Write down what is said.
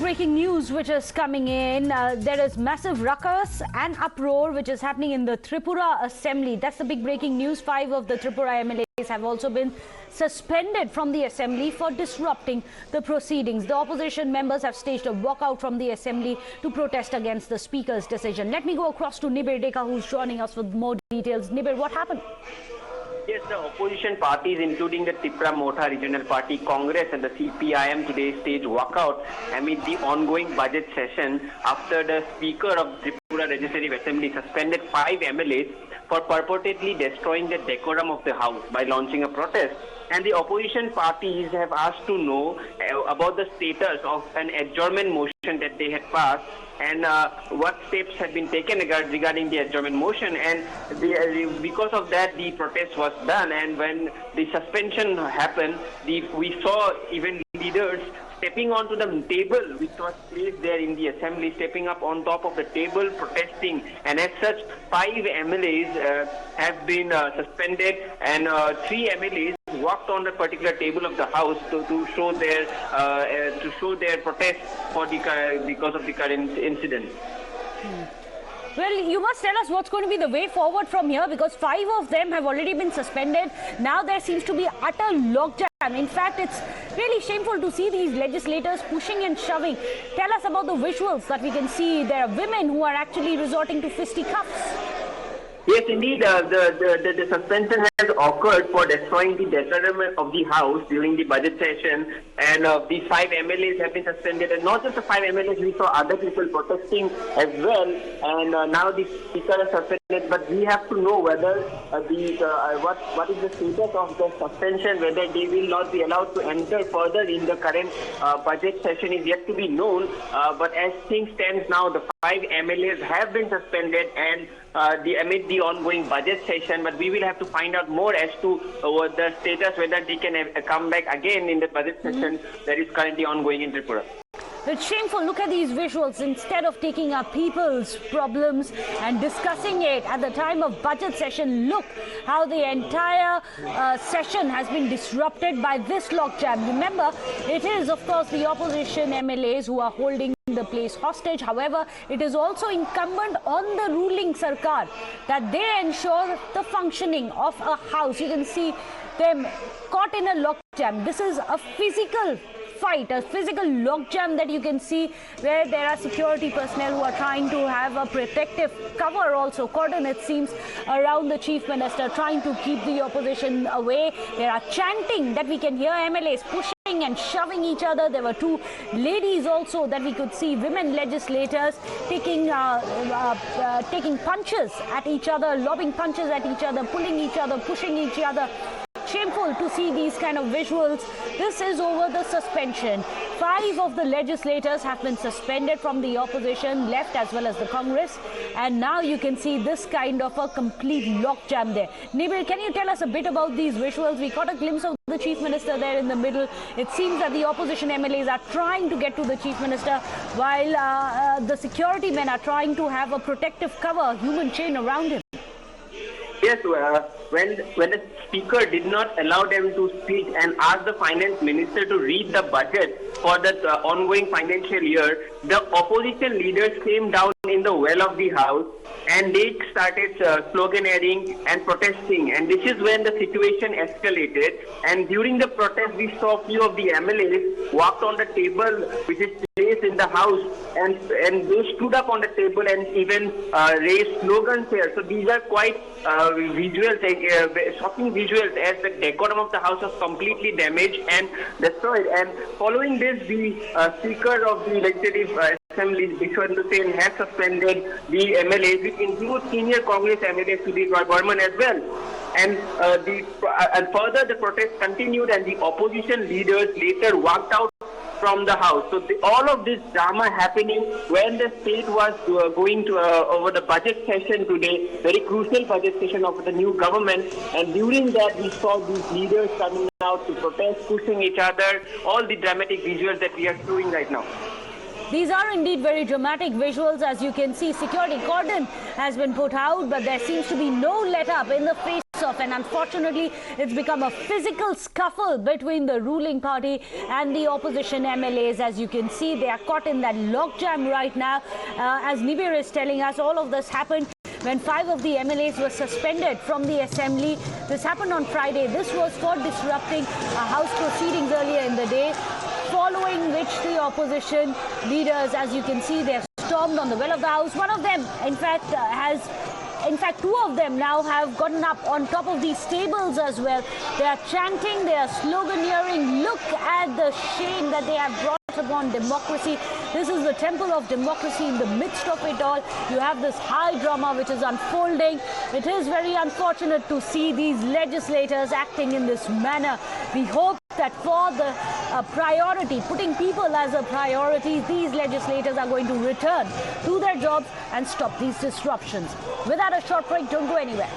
breaking news which is coming in. There is massive ruckus and uproar which is happening in the Tripura Assembly. That's the big breaking news. 5 of the Tripura MLAs have also been suspended from the Assembly for disrupting the proceedings. The opposition members have staged a walkout from the Assembly to protest against the Speaker's decision. Let me go across to Nibir Deka, who's joining us with more details. Nibir, what happened? Yes, the opposition parties, including the Tripura Motha Regional Party, Congress and the CPIM today staged walkout amid the ongoing budget session after the Speaker of Tripura Legislative Assembly suspended 5 MLAs for purportedly destroying the decorum of the House by launching a protest. And the opposition parties have asked to know about the status of an adjournment motion that they had passed and what steps have been taken regarding the adjournment motion. And because of that, the protest was done. And when the suspension happened, we saw even leaders stepping onto the table which was placed there in the assembly, stepping up on top of the table, protesting. And as such, 5 MLAs have been suspended, and 3 MLAs walked on the particular table of the House to show their protest because of the current incident. Well, you must tell us what's going to be the way forward from here, because 5 of them have already been suspended. Now there seems to be utter logjam. In fact, it's really shameful to see these legislators pushing and shoving. Tell us about the visuals that we can see. There are women who are actually resorting to fisticuffs. Yes, indeed, the suspension has occurred for destroying the decorum of the House during the budget session, and these 5 MLAs have been suspended. And not just the 5 MLAs, we saw other people protesting as well, and now the Speaker is suspended. But we have to know whether what is the status of the suspension, whether they will not be allowed to enter further in the current budget session is yet to be known. But as things stand now, the 5 MLAs have been suspended and amid the ongoing budget session, but we will have to find out more as to the status, whether they can come back again in the budget session that is currently ongoing in Tripura. It's shameful. Look at these visuals. Instead of taking up people's problems and discussing it at the time of budget session, look how the entire session has been disrupted by this logjam. Remember, it is, of course, the opposition MLAs who are holding the place hostage. However, it is also incumbent on the ruling Sarkar that they ensure the functioning of a house. You can see them caught in a logjam. This is a physical fight, a physical logjam that you can see, where there are security personnel who are trying to have a protective cover, also cordon, it seems, around the Chief Minister, trying to keep the opposition away. There are chanting that we can hear, MLAs pushing and shoving each other. There were 2 ladies also that we could see, women legislators taking punches at each other, lobbing punches at each other, pulling each other, pushing each other. Shameful to see these kind of visuals. This is over the suspension. 5 of the legislators have been suspended from the opposition, left as well as the Congress, and now you can see this kind of a complete logjam there. Nibir, can you tell us a bit about these visuals? We caught a glimpse of the Chief Minister there in the middle. It seems that the opposition MLAs are trying to get to the Chief Minister, while the security men are trying to have a protective cover, a human chain around him. Yes, when the Speaker did not allow them to speak and asked the Finance Minister to read the budget for the ongoing financial year, the opposition leaders came down in the well of the House and they started sloganeering and protesting. And this is when the situation escalated. And during the protest, we saw a few of the MLAs walked on the table which is placed in the House, and they stood up on the table and even raised slogans here. So these are quite visuals, shocking visuals, as the decorum of the House was completely damaged and destroyed. And following this, the Speaker of the Legislative Assembly, Bishwant Hussain, has suspended the MLAs, which includes senior Congress MLAs Sudhir Roy Burman as well. And further, the protest continued, and the opposition leaders later walked out from the House. So all of this drama happening when the state was going to over the budget session today, very crucial budget session of the new government, and during that we saw these leaders coming out to protest, pushing each other, all the dramatic visuals that we are showing right now. These are indeed very dramatic visuals. As you can see, security cordon has been put out, but there seems to be no let up in the face off, and unfortunately it's become a physical scuffle between the ruling party and the opposition MLAs. As you can see, they are caught in that logjam right now. As Nibir is telling us, all of this happened when 5 of the MLAs were suspended from the assembly. This happened on Friday. This was for disrupting House proceedings earlier in the day, following which the opposition leaders, as you can see, they have stormed on the well of the House. One of them, in fact, 2 of them now have gotten up on top of these tables as well. They are chanting, they are sloganeering, look at the shame that they have brought upon democracy. This is the temple of democracy. In the midst of it all, you have this high drama which is unfolding. It is very unfortunate to see these legislators acting in this manner. We hope that for the priority, putting people as a priority, these legislators are going to return to their jobs and stop these disruptions. Without a short break, don't go anywhere.